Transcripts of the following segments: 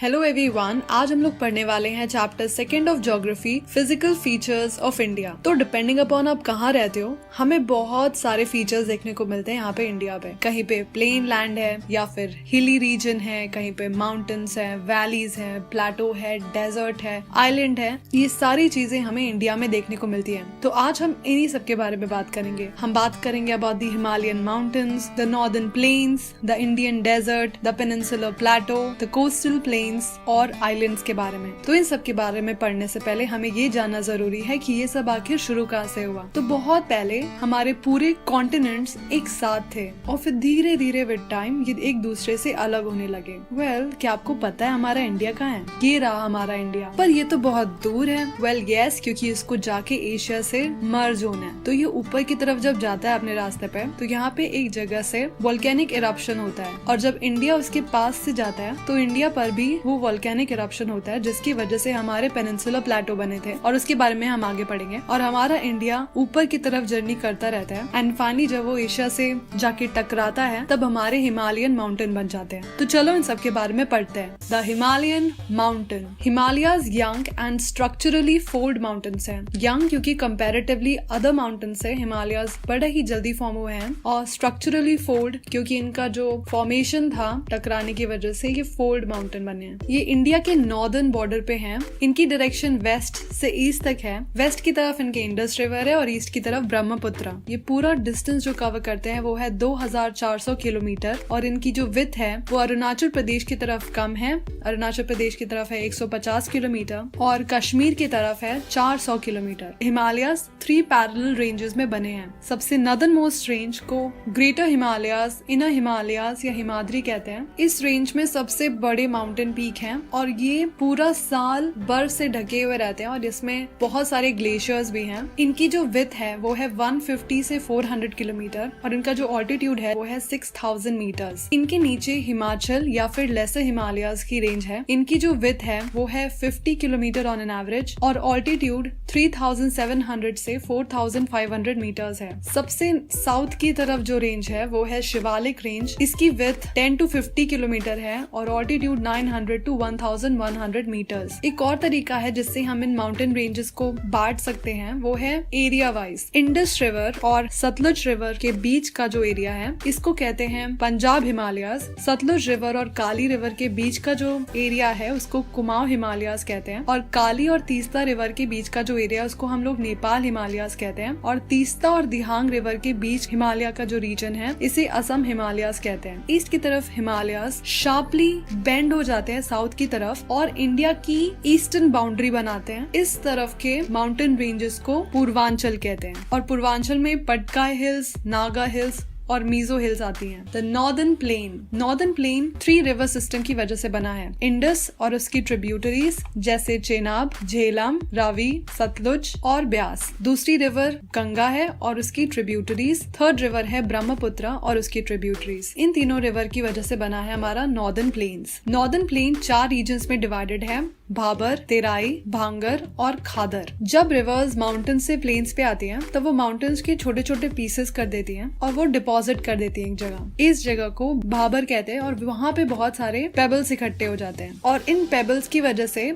Hello everyone, आज हम लोग पढ़ने वाले हैं chapter 2 of geography, physical features of India. तो डिपेंडिंग अपॉन आप कहाँ रहते हो, हमें बहुत सारे फीचर्स देखने को मिलते हैं यहाँ पे इंडिया पे। कहीं पे प्लेन लैंड है या फिर हिली रीजन है, कहीं पे माउंटेन्स है, वैलीज है, प्लेटो है, डेजर्ट है, आइलैंड है। ये सारी चीजें हमें इंडिया में देखने को मिलती है। तो आज हम इन्हीं सब के बारे में बात करेंगे। हम बात करेंगे about the Himalayan mountains, the northern plains, the Indian desert, the peninsular plateau, the coastal plains और आइलैंड्स के बारे में। तो इन सब के बारे में पढ़ने से पहले हमें ये जानना जरूरी है कि ये सब आखिर शुरू कहाँ से हुआ। तो बहुत पहले हमारे पूरे कॉन्टिनेंट्स एक साथ थे और फिर धीरे धीरे विद टाइम ये एक दूसरे से अलग होने लगे। क्या आपको पता है हमारा इंडिया कहाँ है? ये रहा हमारा इंडिया, पर ये तो बहुत दूर है। यस, क्योंकि इसको जाके एशिया से मर्ज होना है। तो ये ऊपर की तरफ जब जाता है अपने रास्ते पे, तो यहाँ पे एक जगह से वोल्केनिक इरप्शन होता है, और जब इंडिया उसके पास से जाता है तो इंडिया पर भी वो वोल्केनिक इरप्शन होता है, जिसकी वजह से हमारे पेनिनसुलर प्लेटो बने थे, और उसके बारे में हम आगे पढ़ेंगे। और हमारा इंडिया ऊपर की तरफ जर्नी करता रहता है, एंड फाइनली जब वो एशिया से जाके टकराता है तब हमारे हिमालयन माउंटेन बन जाते हैं। तो चलो इन सब के बारे में पढ़ते हैं। The Himalayan mountain. Himalayas young and structurally fold mountains हैं। यंग क्योंकि कंपैरेटिवली अदर माउंटेन से हिमालयाज बड़े ही जल्दी फॉर्म हुए हैं, और स्ट्रक्चरली फोल्ड क्योंकि इनका जो फॉर्मेशन था टकराने की वजह से ये फोल्ड माउंटेन बने हैं। ये इंडिया के नॉर्दर्न बॉर्डर पे हैं। इनकी डायरेक्शन वेस्ट से ईस्ट तक है। वेस्ट की तरफ इनके इंडस रिवर है और ईस्ट की तरफ ब्रह्मपुत्र। ये पूरा डिस्टेंस जो कवर करते हैं वो है 2400 किलोमीटर, और इनकी जो विड्थ है वो अरुणाचल प्रदेश की तरफ कम है। अरुणाचल प्रदेश की तरफ है 150 किलोमीटर और कश्मीर की तरफ है 400 किलोमीटर। हिमालयाज 3 पैरेलल रेंजेस में बने हैं। सबसे नॉर्दर्न मोस्ट रेंज को ग्रेटर हिमालयाज, इनर हिमालयाज या हिमाद्री कहते हैं। इस रेंज में सबसे बड़े माउंटेन पीक हैं, और ये पूरा साल बर्फ से ढके हुए रहते हैं, और इसमें बहुत सारे ग्लेशियर्स भी हैं। इनकी जो विड्थ है वो है 150 से 400 किलोमीटर, और इनका जो ऑल्टीट्यूड है वो है 6000 मीटर्स। इनके नीचे हिमाचल या फिर लेसर हिमालयाज की रेंज है। इनकी जो विड्थ है वो है 50 किलोमीटर ऑन एन एवरेज, और ऑल्टीट्यूड 3700 से 4500 मीटर्स है। सबसे साउथ की तरफ जो रेंज है वो है शिवालिक रेंज। इसकी विड्थ 10 to 50 किलोमीटर है और ऑल्टीट्यूड 900 to 1100 मीटर्स। एक और तरीका है जिससे हम इन माउंटेन रेंजेस को बांट सकते हैं, वो है एरिया वाइज। इंडस रिवर और सतलुज रिवर के बीच का जो एरिया है इसको कहते हैं पंजाब हिमालयाज। सतलुज रिवर और काली रिवर के बीच का जो एरिया है उसको कुमाऊं हिमालयाज कहते हैं, और काली और तीस्ता रिवर के बीच का जो एरिया है उसको हम लोग नेपाल हिमालयाज कहते हैं, और तीस्ता और दिहांग रिवर के बीच हिमालय का जो रीजन है इसे असम हिमालयाज कहते हैं। ईस्ट की तरफ हिमालयाज शार्पली बेंड हो जाते हैं साउथ की तरफ और इंडिया की ईस्टर्न बाउंड्री बनाते हैं। इस तरफ के माउंटेन रेंजेस को पूर्वांचल कहते हैं, और पूर्वांचल में पटकाई हिल्स, नागा हिल्स और मीजो हिल्स आती हैं। The northern plain. Northern plain 3 river system की वजह से बना है। इंडस और उसकी ट्रिब्यूटरीज जैसे चेनाब, झेलम, रावी, सतलुज और ब्यास। दूसरी रिवर गंगा है और उसकी ट्रिब्यूटरीज। थर्ड रिवर है ब्रह्मपुत्र और उसकी ट्रिब्यूटरीज। इन तीनों रिवर की वजह से बना है हमारा northern plains. Northern plain 4 regions में डिवाइडेड है, भाबर, तेराई, भांगर और खादर। जब रिवर्स माउंटेन से प्लेन्स पे आती हैं तब वो माउंटेन्स के छोटे छोटे पीसेस कर देती हैं और वो डिपॉजिट कर देती हैं एक जगह। इस जगह को भाबर कहते हैं, और वहाँ पे बहुत सारे पेबल्स इकट्ठे हो जाते हैं, और इन पेबल्स की वजह से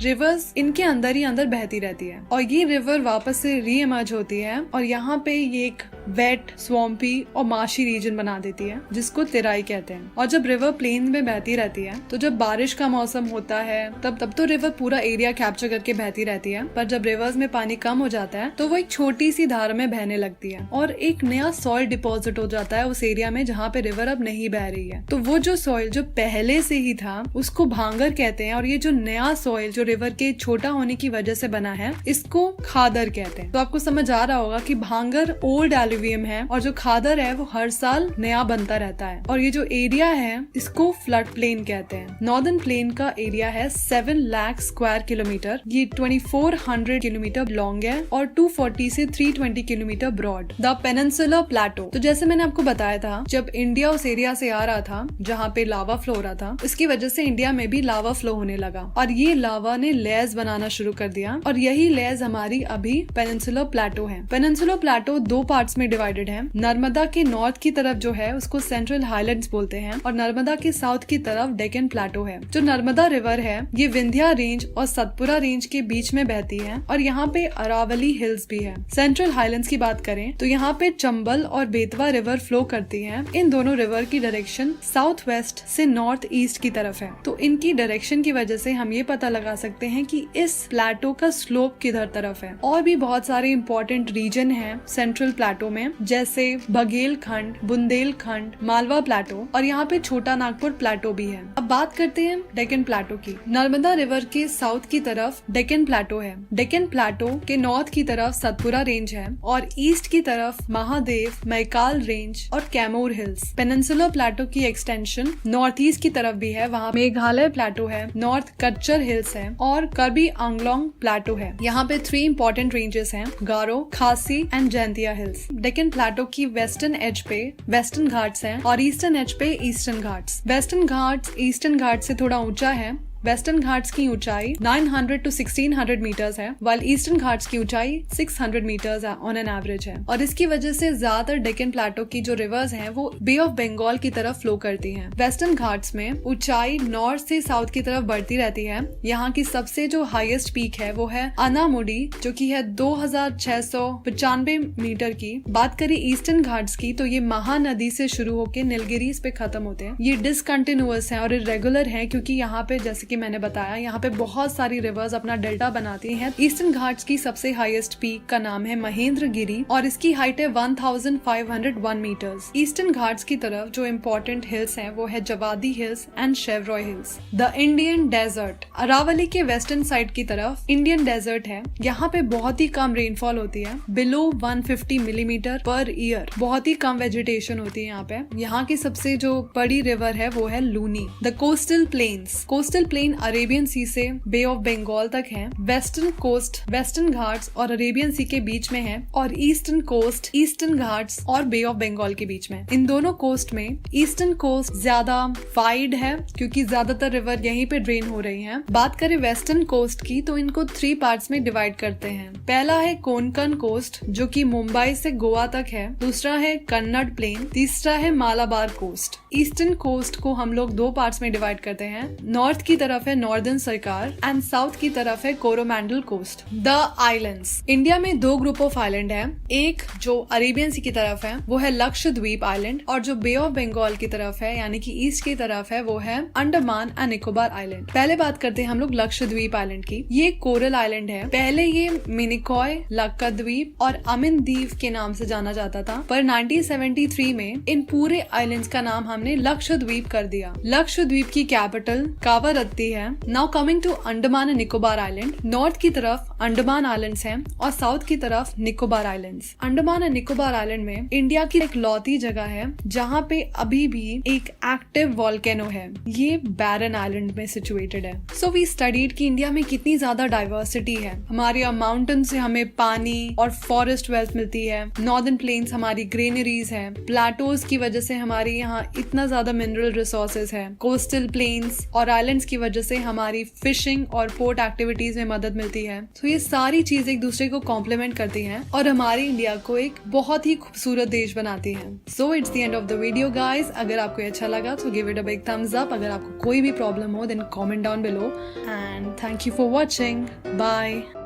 रिवर्स इनके अंदर ही अंदर बहती रहती है, और ये रिवर वापस से री इमर्ज होती है, और यहाँ पे ये एक वेट, स्वम्पी और माशी रीजन बना देती है जिसको तेराई कहते हैं। और जब रिवर प्लेन में बहती रहती है तो जब बारिश का मौसम होता है तब तो रिवर पूरा एरिया कैप्चर करके बहती रहती है, पर जब रिवर्स में पानी कम हो जाता है तो वो एक छोटी सी धार में बहने लगती है, और एक नया सॉइल डिपॉजिट हो जाता है उस एरिया में जहाँ पे रिवर अब नहीं बह रही है। तो वो जो सॉइल जो पहले से ही था उसको भांगर कहते हैं, और ये जो नया सॉइल जो रिवर के छोटा होने की वजह से बना है इसको खादर कहते हैं। तो आपको समझ आ रहा होगा कि भांगर ओल्ड एलुवियम है और जो खादर है वो हर साल नया बनता रहता है, और ये जो एरिया है इसको फ्लड प्लेन कहते हैं। नॉर्दर्न प्लेन का एरिया है 7 लाख स्क्वायर किलोमीटर। ये 2400 किलोमीटर लॉन्ग है और 240 से 320 kilometre broad. The peninsular plateau. तो जैसे मैंने आपको बताया था, जब इंडिया उस एरिया से आ रहा था जहाँ पे लावा फ्लो हो रहा था, इसकी वजह से इंडिया में भी लावा फ्लो होने लगा, और ये लावा ने लेयर्स बनाना शुरू कर दिया, और यही लेयर्स हमारी अभी पेनिनसुलर प्लेटो है। पेनिनसुलर प्लेटो 2 पार्ट्स में में डिवाइडेड है। नर्मदा के नॉर्थ की तरफ जो है उसको सेंट्रल हाईलैंड्स बोलते हैं और नर्मदा के साउथ की तरफ डेक्कन प्लेटो है। जो नर्मदा रिवर है ये विंध्या रेंज और सतपुरा रेंज के बीच में बहती है और यहाँ पे अरावली हिल्स भी है। सेंट्रल हाईलैंड्स की बात करें तो यहाँ पे चंबल और बेतवा रिवर फ्लो करती है। इन दोनों रिवर की डायरेक्शन साउथ वेस्ट से नॉर्थ ईस्ट की तरफ है, तो इनकी डायरेक्शन की वजह से हम ये पता लगा सकते हैं कि इस प्लेटो का स्लोप किधर तरफ है। और भी बहुत सारे इंपॉर्टेंट रीजन है सेंट्रल प्लेटो में, जैसे बघेलखंड, बुंदेलखंड, मालवा प्लेटो और यहाँ पे छोटा नागपुर प्लेटो भी है। अब बात करते हैं डेक्कन प्लेटो की। नर्मदा रिवर के साउथ की तरफ डेक्कन प्लेटो है। डेक्कन प्लेटो के नॉर्थ की तरफ सतपुरा रेंज है और ईस्ट की तरफ महादेव, मैकाल रेंज और कैमूर हिल्स। पेनिनसुलर प्लेटो की एक्सटेंशन नॉर्थ ईस्ट की तरफ भी है, वहाँ मेघालय प्लेटो है, नॉर्थ कच्चर हिल्स है और कार्बी आंगलोंग प्लेटो है। यहाँ पे 3 इंपॉर्टेंट रेंजेस हैं, Garo, Khasi and Jaintia hills. Deccan plateau की वेस्टर्न एज पे वेस्टर्न घाट्स हैं और ईस्टर्न एज पे Eastern Ghats. Western Ghats Eastern Ghat से थोड़ा ऊंचा है। वेस्टर्न घाट्स की ऊंचाई 900 to 1600 मीटर्स है, वाल ईस्टर्न घाट्स की ऊंचाई 600 मीटर्स ऑन एन एवरेज है। और इसकी वजह से ज्यादातर डेक्कन प्लेटो की जो रिवर्स हैं वो बे ऑफ बंगाल की तरफ फ्लो करती हैं। वेस्टर्न घाट्स में ऊंचाई नॉर्थ से साउथ की तरफ बढ़ती रहती है। यहाँ की सबसे जो हाईएस्ट पीक है वो है अनामुडी, जो की है 2695 मीटर की। बात करें ईस्टर्न घाट्स की तो ये महानदी से शुरू होकर नीलगिरीज पे खत्म होते हैं। ये डिसकंटिन्यूअस है और इरेगुलर है, क्योंकि यहाँ पे जैसे मैंने बताया यहाँ पे बहुत सारी रिवर्स अपना डेल्टा बनाती हैं। ईस्टर्न घाट्स की सबसे हाईएस्ट पीक का नाम है महेंद्रगिरी और इसकी हाइट है 1501 मीटर्स। ईस्टर्न घाट्स की तरफ जो इम्पोर्टेंट हिल्स हैं वो है Javadi hills and Shevaroy hills. The Indian desert, Aravalli के वेस्टर्न साइड की तरफ इंडियन डेजर्ट है। यहाँ पे बहुत ही कम रेनफॉल होती है, बिलो 150 मिलीमीटर पर ईयर। बहुत ही कम वेजिटेशन होती है यहाँ पे। यहाँ की सबसे जो बड़ी रिवर है वो है Luni. The coastal plains, coastal plain Arabian Sea से बे ऑफ बंगाल तक है। वेस्टर्न कोस्ट वेस्टर्न घाट्स और अरेबियन सी के बीच में है और ईस्टर्न कोस्ट ईस्टर्न घाट्स और बे ऑफ बंगाल के बीच में। इन दोनों कोस्ट में ईस्टर्न कोस्ट ज्यादा वाइड है क्योंकि ज्यादातर रिवर यहीं पे ड्रेन हो रही हैं। बात करें वेस्टर्न कोस्ट की तो इनको 3 पार्ट्स में डिवाइड करते हैं। पहला है कोंकण कोस्ट जो कि मुंबई से गोवा तक है, दूसरा है कन्नड़ प्लेन, तीसरा है मालाबार कोस्ट। ईस्टर्न कोस्ट को हम लोग 2 पार्ट्स में डिवाइड करते हैं। नॉर्थ की तरफ है नॉर्दर्न सरकार एंड साउथ की तरफ है Coromandel coast. The islands, India में 2 ग्रुप ऑफ आइलैंड है। एक जो अरेबियन सी की तरफ है वो है लक्षद्वीप आइलैंड और जो बे ऑफ बंगाल की तरफ है यानी कि ईस्ट की तरफ है वो है अंडमान एंड निकोबार आइलैंड। पहले बात करते हैं हम लोग लक्षद्वीप आइलैंड की। ये कोरल आइलैंड है। पहले ये मिनिकॉय, लक्षद्वीप और अमिन द्वीप के नाम से जाना जाता था, पर 1973 में इन पूरे आइलैंड्स का नाम हमने लक्षद्वीप कर दिया। लक्षद्वीप की कैपिटल कावारत्ती है। Now coming to Andaman and Nicobar island, north की तरफ अंडमान आइलैंड्स हैं और साउथ की तरफ Nicobar islands. Andaman and Nicobar island में इंडिया की एक लौती जगह है जहाँ पे अभी भी एक एक्टिव वॉल्केनो है। ये बैरन आइलैंड में सिचुएटेड है। सो वी स्टडीड कि इंडिया में कितनी ज्यादा डाइवर्सिटी है। हमारे यहाँ माउंटेन से हमें पानी और फॉरेस्ट वेल्थ मिलती है। नॉर्दर्न प्लेन्स हमारी ग्रेनरीज है। प्लेटोज की वजह से हमारे यहाँ इतना ज्यादा मिनरल रिसोर्सेज है। कोस्टल प्लेन्स और आइलैंड्स की वजह से हमारी फिशिंग और पोर्ट एक्टिविटीज में मदद मिलती है। तो ये सारी चीज एक दूसरे को कॉम्प्लीमेंट करती हैं और हमारी इंडिया को एक बहुत ही खूबसूरत देश बनाती हैं। So it's the end of the video guys. अगर आपको अच्छा लगा तो give it a big thumbs up. अगर आपको कोई भी प्रॉब्लम हो then comment down below and thank you for watching. Bye.